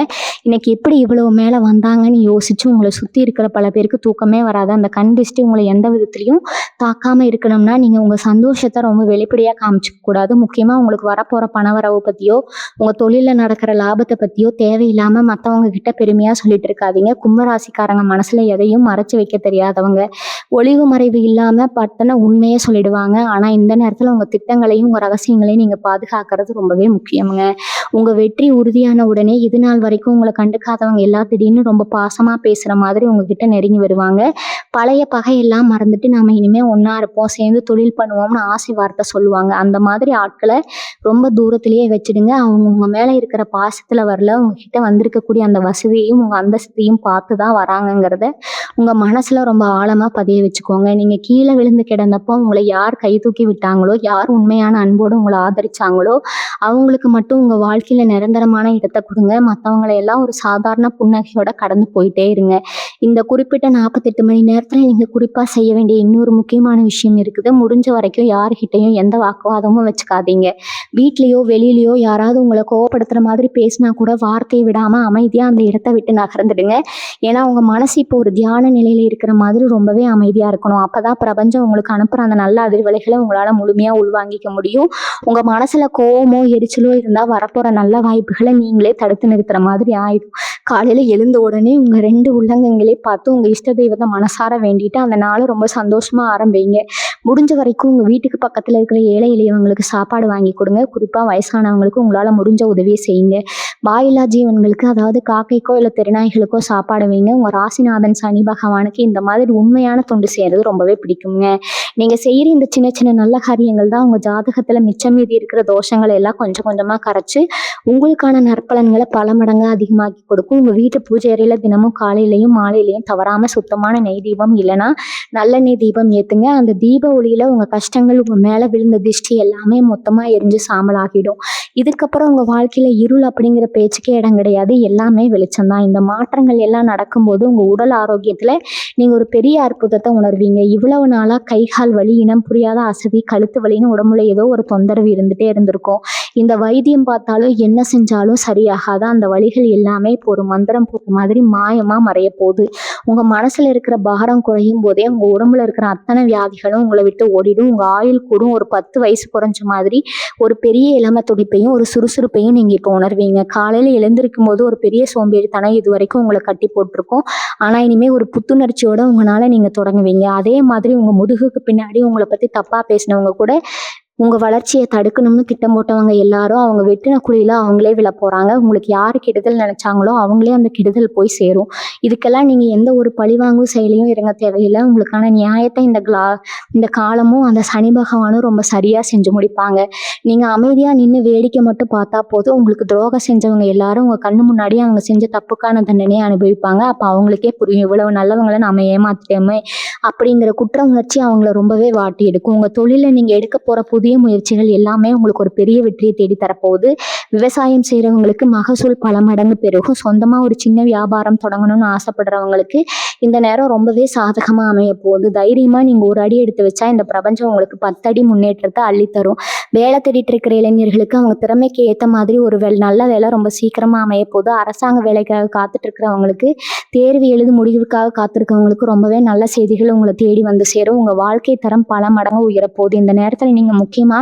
இன்னைக்கு எப்படி இவ்வளவு மேல வந்தாங்கன்னு யோசிச்சு உங்களை சுத்தி இருக்கிற பல பேருக்கு தூக்கமே வராது. அந்த கண் திருஷ்டி உங்களை எந்த விதத்திலையும் தாக்காம இருக்கணும்னா நீங்க உங்க சந்தோஷத்தை ரொம்ப வெளிப்படையா காமிச்சுக்க கூடாது. முக்கியமா உங்களுக்கு வரப்போற பணவரவு பத்தியோ உங்க தொழில நடக்கிற லாபத்தை பத்தியோ தேவையில்லாம மத்தவங்க கிட்ட பெருமையா சொல்லிட்டு இருக்காதீங்க. கும்பராசிக்காரங்க மனசுல எதையும் மறைச்சு வைக்க தெரியாதவங்க. ஒளிவு மறைவு இல்லாம பட்டன உண்மையே சொல்லிடுவாங்க. ஆனா இந்த நேரத்துல உங்க திட்டங்களையும் உங்க ரகசியங்களையும் நீங்க பாதுகாக்கிறது ரொம்பவே முக்கியமுங்க. உங்க வெற்றி உறுதியான உடனே இது நாள் வரைக்கும் உங்களை கண்டுக்காதவங்க எல்லாம் திடீர்னு ரொம்ப பாசமா பேசுற மாதிரி உங்ககிட்ட நெருங்கி வருவாங்க. பழைய பகையெல்லாம் மறந்துட்டு நாம இனிமே ஒண்ணா இருப்போம், சேர்ந்து தொழில் பண்ணுவோம்னு ஆசை வார்த்தை சொல்லுவாங்க. அந்த மாதிரி ஆட்களை ரொம்ப தூரத்திலேயே வச்சிடுங்க. அவங்க உங்க மேல இருக்கிற பாசத்துல வரல, உங்ககிட்ட வந்திருக்கக்கூடிய அந்த வசதியையும் உங்க அந்தஸ்தையும் பார்த்துதான் வராங்கங்கிறத உங்க மனசுல ரொம்ப ஆழமா பதிய வச்சுக்கோங்க. நீங்க கீழே விழுந்து கிடந்தப்போ உங்களை யார் கை தூக்கி விட்டாங்களோ, யார் உண்மையான அன்போடு உங்களை ஆதரிச்சாங்களோ அவங்களுக்கு மட்டும் உங்க வாழ்க்கையில நிரந்தரமான இடத்தை கொடுங்க. மற்றவங்களை எல்லாம் ஒரு சாதாரண புன்னகையோட கடந்து போயிட்டே இருங்க. இந்த குறிப்பிட்ட 48 மணி நேரத்துல நீங்க குறிப்பா செய்ய வேண்டிய இன்னொரு முக்கியமான விஷயம் இருக்குது. முடிஞ்ச வரைக்கும் யாருகிட்டையும் எந்த வாக்குவாதமும் வச்சுக்காதீங்க. வீட்லயோ வெளியிலயோ யாராவது உங்களை கோவப்படுத்துற மாதிரி பேசினா கூட வார்த்தையை விடாம அமைதியா அந்த இடத்தை விட்டு நகர்ந்துடுங்க. ஏன்னா உங்க மனசு இப்போ ஒரு தியான நிலையில இருக்கிற மாதிரி ரொம்பவே அமைதியா இருக்கணும். அப்பதான் பிரபஞ்சம் உங்களுக்கு அனுப்புற அந்த நல்ல அதிர்வலைகளை உங்களால முழுமையா உள்வாங்கிக்க முடியும். உங்க மனசுல கோவமோ எரிச்சலோ இருந்தா வரப்போற நல்ல வாய்ப்புகளை நீங்களே தடுத்து நிறுத்துற மாதிரி ஆயிடும். காலையில எழுந்த உடனே உங்க 2 உள்ளங்கங்களே பார்த்து உங்க இஷ்ட தெய்வத்தை மனசார வேண்டிட்டு அந்த நாளை ரொம்ப சந்தோஷமா ஆரம்பிங்க. முடிஞ்ச வரைக்கும் உங்க வீட்டுக்கு பக்கத்துல இருக்கிற ஏழை எளியவங்களுக்கு சாப்பாடு வாங்கி கொடுங்க. குறிப்பா வயசானவங்களுக்கு உங்களால முடிஞ்ச உதவியை செய்யுங்க. வாயில்லா ஜீவன்களுக்கு, அதாவது காக்கைக்கோ இல்ல தெருநாய்களுக்கோ சாப்பாடு வைங்க. உங்க ராசிநாதன் சனி பகவானுக்கு இந்த மாதிரி உண்மையான தொண்டு செய்யறது ரொம்பவே பிடிக்குங்க. நீங்க செய்யற இந்த சின்ன சின்ன நல்ல காரியங்கள் தான் உங்க ஜாதகத்துல மிச்சம் மீதி இருக்கிற தோஷங்களை எல்லாம் கொஞ்சம் கொஞ்சமா கரைச்சு உங்களுக்கான நற்பலன்களை பல மடங்கு அதிகமாக்கி கொடுக்கும். உங்க வீட்டு பூஜை அறையில தினமும் காலையிலையும் மாலையிலையும் தவறாம சுத்தமான நெய் தீபம் இல்லைன்னா நல்லெண்ணெய் தீபம் ஏத்துங்க. அந்த தீப ஒளியில உங்க கஷ்டங்கள், உங்க மேல விழுந்த திஷ்டி எல்லாமே மொத்தமா எரிஞ்சு சாம்பலாகிடும். இதுக்கப்புறம் உங்க வாழ்க்கையில இருள் அப்படிங்கிற பேச்சுக்கே இடம் கிடையாது. எல்லாமே வெளிச்சம்தான். இந்த மாற்றங்கள் எல்லாம் நடக்கும்போது உங்க உடல் ஆரோக்கியத்துல நீங்க ஒரு பெரிய அற்புதத்தை உணர்வீங்க. இவ்வளவு நாளா கை கால் வலி, இனம் புரியாத அசதி, கழுத்து வலின்னு உடம்புல ஏதோ ஒரு தொந்தரவு இருந்துட்டே இருந்திருக்கும். இந்த வைத்தியம் பார்த்தாலும் என்ன செஞ்சாலும் சரியாகாத அந்த வலிகள் எல்லாமே இப்போ ஒரு மந்திரம் போட்ட மாதிரி மாயமா மறைய போகுது. உங்க மனசுல இருக்கிற பாரம் குறையும் போதே உங்க உடம்புல இருக்கிற அத்தனை வியாதிகளும் உங்களை விட்டு ஓடிடும். உங்க ஆயுள் கூடும். ஒரு 10 வயசு குறைஞ்ச மாதிரி ஒரு பெரிய இளம துடிப்பையும் ஒரு சுறுசுறுப்பையும் நீங்க இப்போ உணர்வீங்க. காலையில எழுந்திருக்கும் போது ஒரு பெரிய சோம்பேறித்தனம் இது வரைக்கும் உங்களை கட்டி போட்டிருக்கும். ஆனா இனிமே ஒரு புத்துணர்ச்சியோட உங்களால நீங்க தொடங்குவீங்க. அதே மாதிரி உங்க முதுகுக்கு பின்னாடி உங்களை பத்தி தப்பா பேசினவங்க கூட உங்க வளர்ச்சியை தடுக்கணும்னு திட்டம் போட்டவங்க எல்லாரும் அவங்க வெட்டின குழியில அவங்களே விழ போறாங்க. உங்களுக்கு யாரு கெடுதல் நினைச்சாங்களோ அவங்களே அந்த கெடுதல் போய் சேரும். இதுக்கெல்லாம் நீங்க எந்த ஒரு பழிவாங்கும் செயலையும் இறங்க தேவையில்லை. உங்களுக்கான நியாயத்தை இந்த காலமும் அந்த சனி பகவானும் ரொம்ப சரியா செஞ்சு முடிப்பாங்க. நீங்க அமைதியா நின்று வேடிக்கை மட்டும் பார்த்தா போதும். உங்களுக்கு துரோகம் செஞ்சவங்க எல்லாரும் உங்க கண்ணு முன்னாடியே அவங்க செஞ்ச தப்புக்கான தண்டனையை அனுபவிப்பாங்க. அப்ப அவங்களுக்கே புரியும், இவ்வளவு நல்லவங்களை நம்ம ஏமாத்திட்டோமே அப்படிங்கிற குற்ற உணர்ச்சி அவங்கள ரொம்பவே வாட்டி எடுக்கும். உங்க தொழில நீங்க எடுக்க போற புதிய முயற்சிகள் எல்லாமே உங்களுக்கு ஒரு பெரிய வெற்றியை தேடி தரப்போகுது. விவசாயம் செய்யறவங்களுக்கு மகசூல் பல மடங்கு பெருகும். சொந்தமா ஒரு சின்ன வியாபாரம் தொடங்கணும்னு ஆசைப்படுறவங்களுக்கு இந்த நேரம் ரொம்பவே சாதகமா அமைய போகுது. தைரியமா நீங்க ஒரு அடி எடுத்து வச்சா இந்த பிரபஞ்சம் உங்களுக்கு 10 அடி முன்னேற்றத்தை அள்ளித்தரும். வேலை தேடிட்டு இருக்கிற இளைஞர்களுக்கு அவங்க திறமைக்கு ஏத்த மாதிரி ஒரு நல்ல வேலை ரொம்ப சீக்கிரமா அமைய போகுது. அரசாங்க வேலைக்காக காத்துட்டு இருக்கிறவங்களுக்கு, தேர்வு எழுதி முடிவுக்காக காத்திருக்கவங்களுக்கு ரொம்பவே நல்ல செய்திகள் உங்களை தேடி வந்து சேரும். உங்க வாழ்க்கை தரம் பல மடங்கு உயரப்போகுது. இந்த நேரத்துல நீங்க முக்கியமா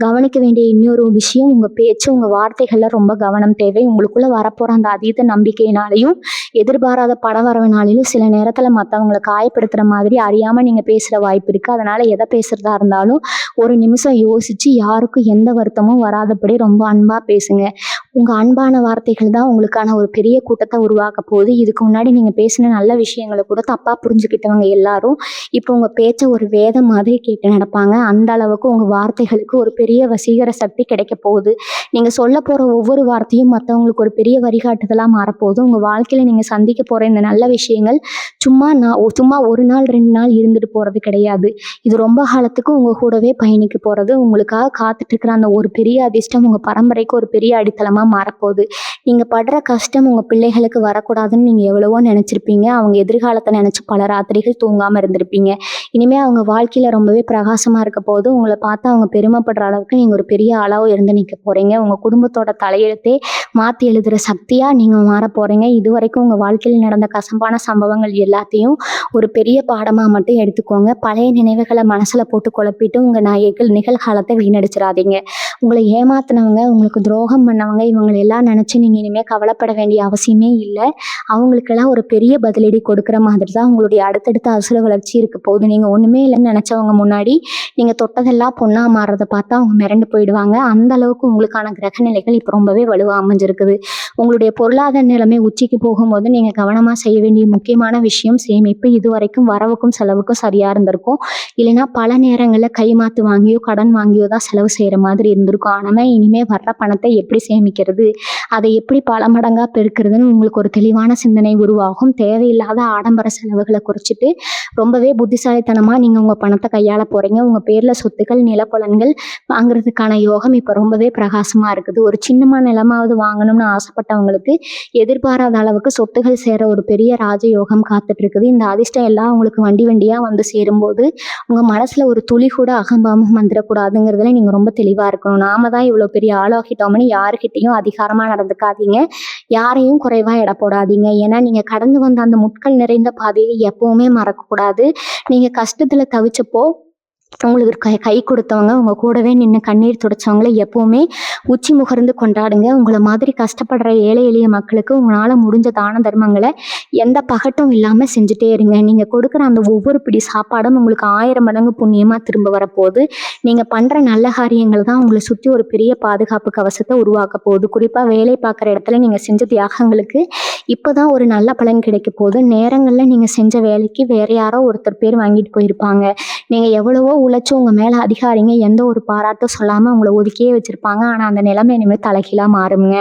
கவனிக்க வேண்டிய இன்னொரு விஷயம், உங்க பேச்சு, உங்க வார்த்தைகள்ல ரொம்ப கவனம் தேவை. உங்களுக்குள்ள வரப்போற அந்த அதீத நம்பிக்கையினாலையும் எதிர்பாராத படம் வரவினாலும் சில நேரத்துல மற்றவங்களை காயப்படுத்துற மாதிரி அறியாம நீங்க பேசுற வாய்ப்பு இருக்கு. அதனால எதை பேசுறதா இருந்தாலும் ஒரு நிமிஷம் யோசிச்சு யாருக்கும் எந்த வருத்தமும் வராதபடி ரொம்ப அன்பா பேசுங்க. உங்க அன்பான வார்த்தைகள் தான் உங்களுக்கான ஒரு பெரிய கூட்டத்தை உருவாக்க போகுது. இதுக்கு முன்னாடி நீங்க பேசின நல்ல விஷயங்களை கூட தப்பா புரிஞ்சுக்கிட்டவங்க எல்லாரும் இப்போ உங்க பேச்ச ஒரு வேதம் மாதிரி கேட்டு நடப்பாங்க. அந்த அளவுக்கு உங்க வார்த்தைகளுக்கு ஒரு பெரிய வசீகர சக்தி கிடைக்க போகுது. நீங்க சொல்ல போற ஒவ்வொரு வார்த்தையும் மற்றவங்களுக்கு ஒரு பெரிய வழிகாட்டுதலா மாறப்போகுது. உங்க வாழ்க்கையில நீங்க சந்திக்க போற இந்த நல்ல விஷயங்கள் சும்மா ஒரு நாள் 2 நாள் இருந்துட்டு போறது கிடையாது. இது ரொம்ப காலத்துக்கு உங்க கூடவே பயணிக்க போறது. உங்களுக்காக காத்துட்டு இருக்கிற அந்த ஒரு பெரிய அதிர்ஷ்டம் உங்க பரம்பரைக்கு ஒரு பெரிய அடித்தளமா காலமா மாறப்போகுது. நீங்க படுற கஷ்டம் உங்க பிள்ளைகளுக்கு வரக்கூடாதுன்னு நீங்க எவ்வளவோ நினைச்சிருப்பீங்க. அவங்க எதிர்காலத்தை நினைச்சு பல ராத்திரிகள் தூங்காம இருந்திருப்பீங்க. இனிமே அவங்க வாழ்க்கையில ரொம்பவே பிரகாசமா இருக்க போது. உங்களை பார்த்து அவங்க பெருமைப்படுற அளவுக்கு நீங்க ஒரு பெரிய ஆளாவும் இருந்து நிக்க போறீங்க. உங்க குடும்பத்தோட தலையெழுத்தே மாத்தி எழுதுற சக்தியா நீங்க மாற போறீங்க. இதுவரைக்கும் உங்க வாழ்க்கையில் நடந்த கசப்பான சம்பவங்கள் எல்லாத்தையும் ஒரு பெரிய பாடமா மட்டும் எடுத்துக்கோங்க. பழைய நினைவுகளை மனசுல போட்டு குழப்பிட்டு உங்க நிகழ்காலத்தை வீணடிச்சிடாதீங்க. உங்களை ஏமாத்தினவங்க, உங்களுக்கு துரோகம் பண்ணவங்க, இவங்களை எல்லாம் நினைச்சு நீங்க இனிமே கவலைப்பட வேண்டிய அவசியமே இல்லை. அவங்களுக்கெல்லாம் ஒரு பெரிய பதிலடி கொடுக்குற மாதிரி தான் உங்களுடைய அடுத்தடுத்த அசுர வளர்ச்சி இருக்க போகுது. நீங்க ஒண்ணுமே இல்லைன்னு நினைச்சவங்க முன்னாடி நீங்க தொட்டதெல்லாம் பொண்ணா மாறுறதை பார்த்தா அவங்க மிரண்டு போயிடுவாங்க. அந்த அளவுக்கு உங்களுக்கான கிரக நிலைகள் இப்போ ரொம்பவே வலுவா அமைஞ்சிருக்குது. உங்களுடைய பொருளாதார நிலைமை உச்சிக்கு போகும்போது நீங்க கவனமா செய்ய வேண்டிய முக்கியமான விஷயம் சேமிப்பு. இதுவரைக்கும் வரவுக்கும் செலவுக்கும் சரியா இருந்திருக்கும். இல்லைன்னா பல நேரங்களில் கைமாத்து வாங்கியோ கடன் வாங்கியோ தான் செலவு செய்யற மாதிரி இருந்திருக்கும். ஆனா இனிமே வர்ற பணத்தை எப்படி சேமிக்கிறது, அதை எப்படி பல மடங்கா பெருக்கிறதுன்னு உங்களுக்கு ஒரு தெளிவான சிந்தனை உருவாகும். தேவையில்லாத ஆடம்பர செலவுகளை குறைச்சிட்டு ரொம்பவே புத்திசாலித்தனமா நீங்க உங்க பணத்தை கையாள போறீங்க. உங்க பேர்ல சொத்துக்கள், நிலப்புலன்கள் வாங்குறதுக்கான யோகம் இப்ப ரொம்பவே பிரகாசமா இருக்குது. ஒரு சின்னமா நிலமாவது வாங்கணும்னு ஆசைப்பட்டவங்களுக்கு எதிர்பாராத அளவுக்கு சொத்துகள் சேர ஒரு பெரிய ராஜயோகம் காத்துட்டு இருக்குது. இந்த அதிர்ஷ்டம் எல்லாம் உங்களுக்கு வண்டி வண்டியா வந்து சேரும்போது உங்க மனசுல ஒரு துளி கூட அகம்பாவம் வந்துடக்கூடாதுங்கிறதுல நீங்க ரொம்ப தெளிவா இருக்கணும். நாம தான் இவ்வளவு பெரிய ஆளாகிட்டோம்னு யாருக்கிட்டையும் அதிகாரமா நடந்துக்காதீங்க. யாரையும் குறைவா எடை போடாதீங்க. ஏன்னா நீங்க கடந்து வந்த அந்த முட்கள் நிறைந்த பாதையை எப்பவுமே மறக்கக்கூடாது. நீங்க கஷ்டத்துல தவிச்சப்போ உங்களுக்கு கை கொடுத்தவங்க, உங்க கூடவே நின்று கண்ணீர் துடைச்சவங்களை எப்பவுமே உச்சி முகர்ந்து கொண்டாடுங்க. உங்களை மாதிரி கஷ்டப்படுற ஏழை எளிய மக்களுக்கு உங்களால முடிஞ்ச தான தர்மங்களை எந்த பகட்டும் இல்லாம செஞ்சுட்டே இருங்க. நீங்க கொடுக்குற அந்த ஒவ்வொரு பிடி சாப்பாடும் உங்களுக்கு 1000 மடங்கு புண்ணியமா திரும்ப வரப்போகுது. நீங்க பண்ற நல்ல காரியங்கள் தான் உங்களை சுற்றி ஒரு பெரிய பாதுகாப்பு கவசத்தை உருவாக்க போகுது. குறிப்பா வேலை பார்க்குற இடத்துல நீங்க செஞ்ச தியாகங்களுக்கு இப்போதான் ஒரு நல்ல பலன் கிடைக்க போகுது. நேரங்கள்ல நீங்க செஞ்ச வேலைக்கு வேற யாரோ ஒருத்தர் பேர் வாங்கிட்டு போயிருப்பாங்க. நீங்க எவ்வளவோ உழைச்சு உங்க மேல அதிகாரிங்க எந்த ஒரு பாராட்டும் சொல்லாம உங்களை ஒதுக்கியே வச்சிருப்பாங்க. ஆனா அந்த நிலைமை இனிமேல் தலைகீழா மாறுங்க.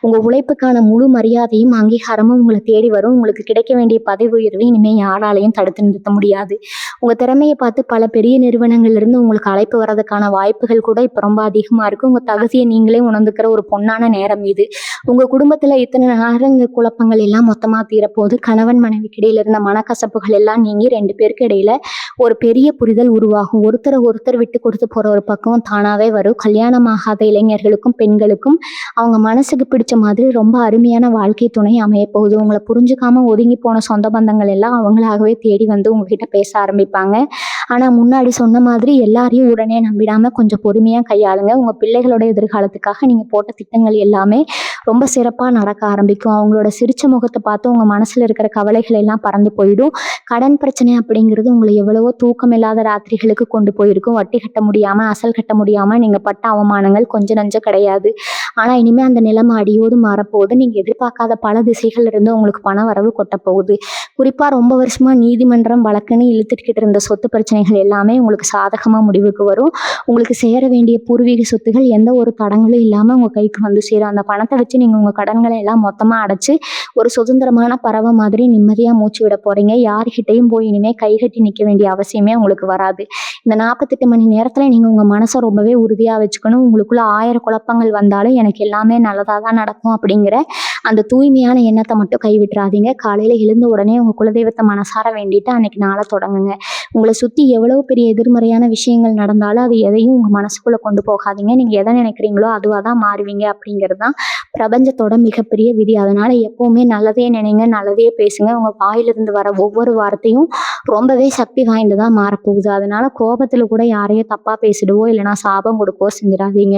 உங்க உழைப்புக்கான முழு மரியாதையும் அங்கீகாரமும் உங்களை தேடி வரும். உங்களுக்கு கிடைக்க வேண்டிய பதவி உயர்வு இனிமே யாராலையும் தடுத்து நிறுத்த முடியாது. உங்க திறமையை பார்த்து பல பெரிய நிறுவனங்கள்ல இருந்து உங்களுக்கு அழைப்பு வர்றதுக்கான வாய்ப்புகள் கூட இப்ப ரொம்ப அதிகமா இருக்கு. உங்க தகுதியை நீங்களே உணர்ந்துக்கிற ஒரு பொன்னான நேரம் இது. உங்க குடும்பத்துல இத்தனை நேரங்கள் குழப்பங்கள் எல்லாம் மொத்தமா தீரப்போகுது. கணவன் மனைவிக்கு இடையில இருந்த மனக்கசப்புகள் எல்லாம் நீங்கி 2 பேருக்கு இடையில ஒரு பெரிய புரிதல் உருவாகும். ஒருத்தரை ஒருத்தர் விட்டு கொடுத்து போற ஒரு பக்கம் தானாவே வரும். கல்யாணம் ஆகாத இளைஞர்களுக்கும் பெண்களுக்கும் அவங்க மனசுக்கு பிடிச்ச மாதிரி ரொம்ப அருமையான வாழ்க்கை துணை அமைய போகுது. உங்களை புரிஞ்சுக்காம ஒதுங்கி போன சொந்த பந்தங்கள் எல்லாம் அவங்களாகவே தேடி வந்து உங்ககிட்ட பேச ஆரம்பிப்பாங்க. ஆனா முன்னாடி சொன்ன மாதிரி எல்லாரையும் உடனே நம்பிடாம கொஞ்சம் பொறுமையா கையாளுங்க. உங்க பிள்ளைகளோட எதிர்காலத்துக்காக நீங்க போட்ட திட்டங்கள் எல்லாமே ரொம்ப சிறப்பா நடக்க ஆரம்பிக்கும். அவங்களோட சிரிச்ச முகத்தை பார்த்து உங்க மனசுல இருக்கிற கவலைகள் எல்லாம் பறந்து போயிடும். கடன் பிரச்சனை அப்படிங்கிறது உங்களை எவ்வளவோ தூக்கம் இல்லாத ராத்திரிகளுக்கு கொண்டு போயிருக்கும். வட்டி கட்ட முடியாம, அசல் கட்ட முடியாம நீங்க பட்ட அவமானங்கள் கொஞ்சம் நஞ்சம் கிடையாது. ஆனா இனிமே அந்த நிலைமை அடியோடு மாறப்போகுது. நீங்க எதிர்பார்க்காத பல திசைகள்ல இருந்து உங்களுக்கு பண வரவு கொட்ட போகுது. குறிப்பா ரொம்ப வருஷமா நீதிமன்றம் வழக்குன்னு இழுத்துக்கிட்டு இருந்த சொத்து பிரச்சனைகள் எல்லாமே உங்களுக்கு சாதகமா முடிவுக்கு வரும். உங்களுக்கு சேர வேண்டிய பூர்வீக சொத்துகள் எந்த ஒரு தடங்களும் இல்லாம உங்க கைக்கு வந்து சேரும். அந்த பணத்தை வச்சு நீங்க உங்க கடன்களை எல்லாம் மொத்தமா அடைச்சு ஒரு சுதந்திரமான பறவை மாதிரி நிம்மதியா மூச்சு விட போறீங்க. யாருக்கிட்டையும் போய் இனிமே கைகட்டி நிக்க வேண்டிய அவசியமே உங்களுக்கு வராது. இந்த 48 மணி நேரத்துல நீங்க உங்க மனசை ரொம்பவே உறுதியா வச்சுக்கணும். உங்களுக்குள்ள 1000 குழப்பங்கள் வந்தாலும் எனக்கு எல்லாமே நல்லதா தான் நடக்கும் அப்படிங்கிற அந்த தூய்மையான எண்ணத்தை மட்டும் கைவிட்டுறாதீங்க. காலையில எழுந்த உடனே உங்க குலதெய்வத்தை மனசார வேண்டிட்டு அன்னைக்கு நாளை தொடங்குங்க. உங்களை சுத்தி எவ்வளவு பெரிய எதிர்மறையான விஷயங்கள் நடந்தாலும் அது எதையும் உங்க மனசுக்குள்ள கொண்டு போகாதீங்க. நீங்க எதை நினைக்கிறீங்களோ அதுவாக தான் மாறுவீங்க அப்படிங்கிறது தான் பிரபஞ்சத்தோட மிகப்பெரிய விதி. அதனால எப்பவுமே நல்லதே நினைங்க, நல்லதே பேசுங்க. உங்க வாயிலிருந்து வர ஒவ்வொரு வார்த்தையும் ரொம்பவே சக்தி வாய்ந்ததா மாறப்போகுது. அதனால கோபத்துல கூட யாரையும் தப்பா பேசிடுவோ இல்லைன்னா சாபம் கொடுக்கவோ செஞ்சிடாதீங்க.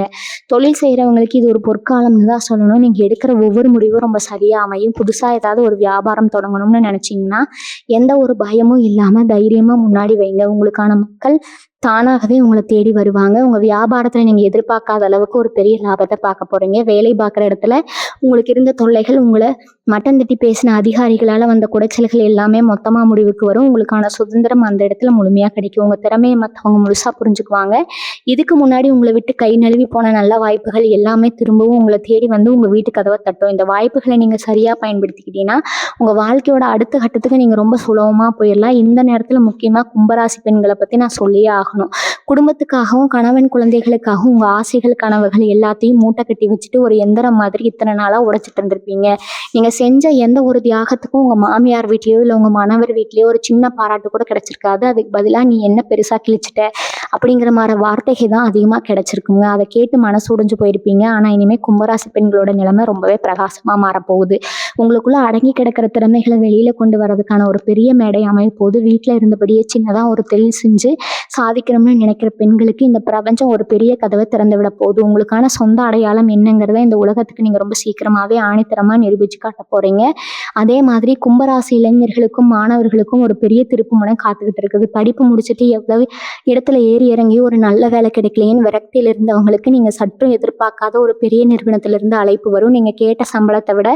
தொழில் செய்யறவங்களுக்கு இது ஒரு பொற்காலம்னு தான் சொல்லணும். நீங்க எடுக்கிற ஒவ்வொரு முடிவும் ரொம்ப சரியா அமையும். புதுசா ஏதாவது ஒரு வியாபாரம் தொடங்கணும்னு நினைச்சீங்கன்னா எந்த ஒரு பயமும் இல்லாம தைரியமா முன்னாடி வைங்க. உங்களுக்கான மக்கள் தானாகவே உங்களை தேடி வருவாங்க. உங்க வியாபாரத்துல நீங்க எதிர்பார்க்காத அளவுக்கு ஒரு பெரிய லாபத்தை பார்க்க போறீங்க. வேலை பார்க்குற இடத்துல உங்களுக்கு இருந்த தொல்லைகள், உங்களை மட்டம் தட்டி பேசின அதிகாரிகளால வந்த குடைச்சல்கள் எல்லாமே மொத்தமா முடிவுக்கு வரும். உங்களுக்கான சுதந்திரம் அந்த இடத்துல முழுமையா கிடைக்கும். உங்க திறமையை மற்றவங்க முழுசா புரிஞ்சுக்குவாங்க. இதுக்கு முன்னாடி உங்களை விட்டு கை நழுவி போன நல்ல வாய்ப்புகள் எல்லாமே திரும்பவும் உங்களை தேடி வந்து உங்க வீட்டு கதவை தட்டும். இந்த வாய்ப்புகளை நீங்க சரியா பயன்படுத்திக்கிட்டீங்கன்னா உங்க வாழ்க்கையோட அடுத்த கட்டத்துக்கு நீங்க ரொம்ப சுலபமா போயிடலாம். இந்த நேரத்துல முக்கியமா கும்பராசி பெண்களை பத்தி நான் சொல்லியே ஆகணும். ஆகணும். குடும்பத்துக்காகவும் கணவன் குழந்தைகளுக்காகவும் உங்க ஆசைகள் கனவுகள் எல்லாத்தையும் மூட்டை கட்டி வச்சுட்டு ஒரு எந்திரம் மாதிரி இத்தனை நாளா உடைச்சிட்டு இருந்திருப்பீங்க. நீங்க செஞ்ச எந்த ஒரு தியாகத்துக்கும் உங்க மாமியார் வீட்லயோ இல்ல உங்க மணவர் வீட்லயோ ஒரு சின்ன பாராட்டு கூட கிடைச்சிருக்காது. அதுக்கு பதிலா நீ என்ன பெருசா கிழிச்சிட்ட அப்படிங்கிற மாதிரி வார்த்தைகள் தான் அதிகமா கிடைச்சிருக்குங்க. அதை கேட்டு மனசு உடைஞ்சு போயிருப்பீங்க. ஆனா இனிமே கும்பராசி பெண்களோட நிலைமை ரொம்பவே பிரகாசமா மாறப்போகுது. உங்களுக்குள்ள அடங்கி கிடக்கிற திறமைகளை வெளியில கொண்டு வரதுக்கான ஒரு பெரிய மேடை அமைய போது வீட்டுல இருந்தபடியே சின்னதா ஒரு தொழில் செஞ்சு சாதிக்கணும்னு நினைக்கிற பெண்களுக்கு இந்த பிரபஞ்சம் ஒரு பெரிய கதவை திறந்து விட போகுது. உங்களுக்கான சொந்த அடையாளம் என்னங்கிறத இந்த உலகத்துக்கு நீங்க ரொம்ப சீக்கிரமாவே ஆணித்தரமா நிரூபிச்சு காட்ட போறீங்க. அதே மாதிரி கும்பராசி இளைஞர்களுக்கும் மாணவர்களுக்கும் ஒரு பெரிய திருப்புமுனை காத்துக்கிட்டு இருக்குது. படிப்பு முடிச்சுட்டு எவ்வளவு இடத்துல ஏறி இறங்கி ஒரு நல்ல வேலை கிடைக்கலையேன்னு விரக்தியில இருந்தவங்களுக்கு நீங்க சற்றும் எதிர்பார்க்காத ஒரு பெரிய நிறுவனத்திலிருந்து அழைப்பு வரும். நீங்க கேட்ட சம்பளத்தை விட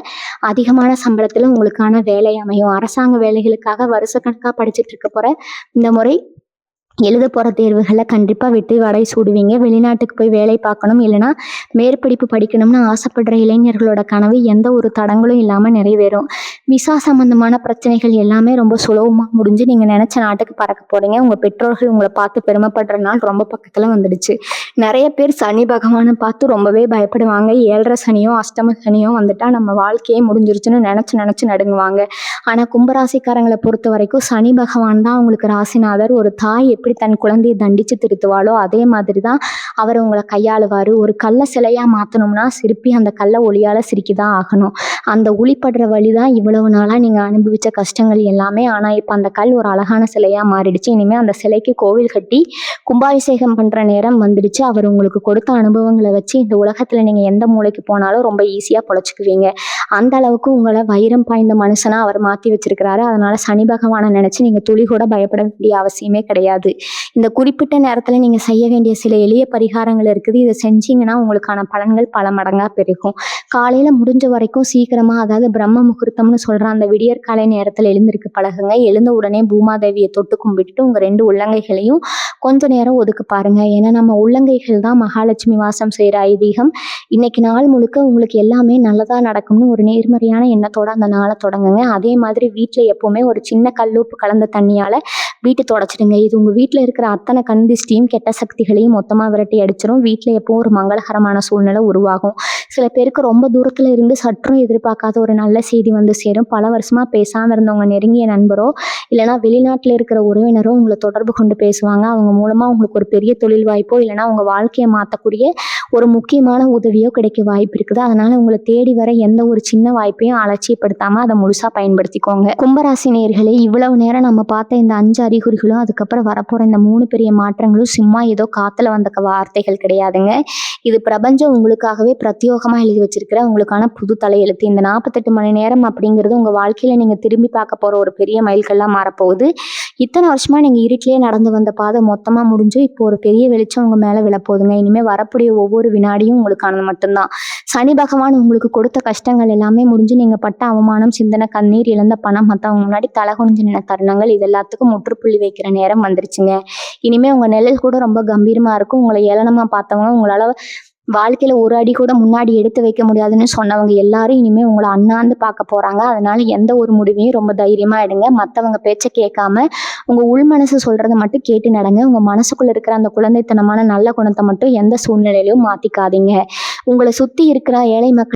அதிகமான சம்பளத்துல உங்களுக்கான வேலை அமையும். அரசாங்க வேலைகளுக்காக வருஷக்கணக்கா படிச்சுட்டு இருக்க போற இந்த முறை எழுத போகிற தேர்வுகளில் கண்டிப்பாக வெற்றி வாடை சூடுவீங்க. வெளிநாட்டுக்கு போய் வேலை பார்க்கணும் இல்லைனா மேற்படிப்பு படிக்கணும்னு ஆசைப்படுற இளைஞர்களோட கனவு எந்த ஒரு தடங்களும் இல்லாமல் நிறைவேறும். விசா சம்பந்தமான பிரச்சனைகள் எல்லாமே ரொம்ப சுலபமாக முடிஞ்சு நீங்கள் நினச்ச நாட்டுக்கு பறக்க போகிறீங்க. உங்கள் பெற்றோர்கள் உங்களை பார்த்து பெருமைப்படுற நாள் ரொம்ப பக்கத்தில் வந்துடுச்சு. நிறைய பேர் சனி பகவானை பார்த்து ரொம்பவே பயப்படுவாங்க. 7.5 சனியோ அஷ்டம சனியோ வந்துட்டா நம்ம வாழ்க்கையே முடிஞ்சிருச்சுன்னு நினச்சி நடுங்குவாங்க. ஆனால் கும்பராசிக்காரங்களை பொறுத்த வரைக்கும் சனி பகவான் தான் உங்களுக்கு ராசிநாதர். ஒரு தாய் எப்படி தன் குழந்தையை தண்டிச்சு திருத்துவாளோ அதே மாதிரி தான் அவர் உங்களை கையாளுவார். ஒரு கல்லை சிலையாக மாற்றணும்னா சிற்பி அந்த கல்லை ஒளியால் சிரிக்கதான் ஆகணும். அந்த ஒளிப்படுற வழி தான் இவ்வளவு நாளாக நீங்கள் அனுபவித்த கஷ்டங்கள் எல்லாமே. ஆனால் இப்போ அந்த கல் ஒரு அழகான சிலையாக மாறிடுச்சு. இனிமேல் அந்த சிலைக்கு கோவில் கட்டி கும்பாபிஷேகம் பண்ணுற நேரம் வந்துடுச்சு. அவர் உங்களுக்கு கொடுத்த அனுபவங்களை வச்சு இந்த உலகத்தில் நீங்கள் எந்த மூலைக்கு போனாலும் ரொம்ப ஈஸியாக பொழைச்சிக்குவீங்க. அந்த அளவுக்கு உங்களை வைரம் பாய்ந்த மனுஷனாக அவர் மாற்றி வச்சிருக்கிறாரு. அதனால சனி பகவானை நினச்சி நீங்கள் துளி கூட பயப்பட வேண்டிய அவசியமே கிடையாது. இந்த குறிப்பிட்ட நேரத்தில் நீங்கள் செய்ய வேண்டிய சில எளிய பரிகாரங்கள் இருக்குது. இதை செஞ்சீங்கன்னா உங்களுக்கான பலன்கள் பல மடங்காக பெருகும். காலையில் முடிஞ்ச வரைக்கும் சீக்கிரமாக, அதாவது பிரம்ம முகூர்த்தம்னு சொல்கிற அந்த விடியற்காலை நேரத்தில் எழுந்திருக்க பழகுங்க. எழுந்த உடனே பூமாதேவியை தொட்டு கும்பிட்டுட்டு உங்கள் 2 உள்ளங்கைகளையும் கொஞ்ச நேரம் ஒதுக்க பாருங்க. ஏன்னா நம்ம உள்ளங்கைகள் தான் மகாலட்சுமி வாசம் செய்கிற ஐதீகம். இன்னைக்கு நாள் முழுக்க உங்களுக்கு எல்லாமே நல்லதாக நடக்கும்னு ஒரு நேர்மறையான எண்ணத்தோட அந்த நாளை தொடங்குங்க. அதே மாதிரி வீட்டில் எப்போவுமே ஒரு சின்ன கல்லுப்பு கலந்த தண்ணியால் வீட்டை தொடச்சிடுங்க. இது உங்கள் வீட்டில் இருக்கிற அத்தனை கண் திஷ்டியும் கெட்ட சக்திகளையும் மொத்தமாக விரட்டி அடிச்சிடும். வீட்டில் எப்போ ஒரு மங்களகரமான சூழ்நிலை உருவாகும். சில பேருக்கு ரொம்ப தூரத்தில் இருந்து சற்றும் எதிர்பார்க்காத ஒரு நல்ல செய்தி வந்து சேரும். பல வருஷமாக பேசாமல் இருந்தவங்க நெருங்கிய நண்பரோ இல்லைனா வெளிநாட்டில் இருக்கிற உறவினரோ உங்களை தொடர்பு கொண்டு பேசுவாங்க. அவங்க மூலமாக உங்களுக்கு ஒரு பெரிய தொழில் வாய்ப்போ இல்லைனா உங்கள் வாழ்க்கையை மாற்றக்கூடிய ஒரு முக்கியமான உதவியோ கிடைக்க வாய்ப்பு இருக்குது. அதனால் உங்களை தேடி வர எந்த ஒரு சின்ன வாய்ப்பையும் அலட்சியப்படுத்தாமல் அதை முழுசாக பயன்படுத்திக்கோங்க. கும்பராசி நேயர்களே, இவ்வளவு நேரம் நம்ம பார்த்த இந்த 5 அறிகுறிகளும் அதுக்கப்புறம் வரப்போகிற இந்த 3 பெரிய மாற்றங்களும் சும்மா ஏதோ காற்றுல வந்த வார்த்தைகள் கிடையாதுங்க. இது பிரபஞ்சம் உங்களுக்காகவே பிரத்யோகமாக எழுதி வச்சிருக்கிற உங்களுக்கான புது தலையெழுத்து. இந்த 48 மணி நேரம் அப்படிங்கிறது உங்கள் வாழ்க்கையில் நீங்கள் திரும்பி பார்க்க போகிற ஒரு பெரிய மைல்கல்லாக மாறப்போகுது. இத்தனை வருஷமாக நீங்கள் இருட்டிலே நடந்து வந்த பாதை மொத்தமாக முடிஞ்சு இப்போ ஒரு பெரிய வெளிச்சம் உங்கள் மேலே விழப்போகுதுங்க. இனிமேல் வரக்கூடிய ஒவ்வொரு வினாடியும் உங்களுக்கானது மட்டும்தான். சனி பகவான் உங்களுக்கு கொடுத்த கஷ்டங்கள் எல்லாமே முடிஞ்சு நீங்கள் பட்ட அவமானம், சிந்தனை, கண்ணீர், இழந்த பணம், மற்றவங்க முன்னாடி தலை குனிஞ்சு நின்ன தருணங்கள் இது எல்லாத்துக்கும் முற்றுப்புள்ளி வைக்கிற நேரம் வந்துருச்சுங்க. இனிமேல் உங்கள் நிழல் கூட ரொம்ப கம்பீரமாக இருக்கும். உங்களை ஏளனமாக பார்த்தவங்க, உங்களால் வாழ்க்கையில் ஒரு அடி கூட முன்னாடி எடுத்து வைக்க முடியாதுன்னு சொன்னவங்க எல்லாரும் இனிமேல் உங்களை அண்ணாந்து பார்க்க போகிறாங்க. அதனால எந்த ஒரு முடிவையும் ரொம்ப தைரியமாக எடுங்க. மற்றவங்க பேச்சை கேட்காம உங்கள் உள் மனசு சொல்கிறத மட்டும் கேட்டு நடங்க. உங்கள் மனசுக்குள்ளே இருக்கிற அந்த குழந்தைத்தனமான நல்ல குணத்தை மட்டும் எந்த சூழ்நிலையிலையும் மாற்றிக்காதீங்க. உங்களை சுற்றி இருக்கிற ஏழை மக்கள்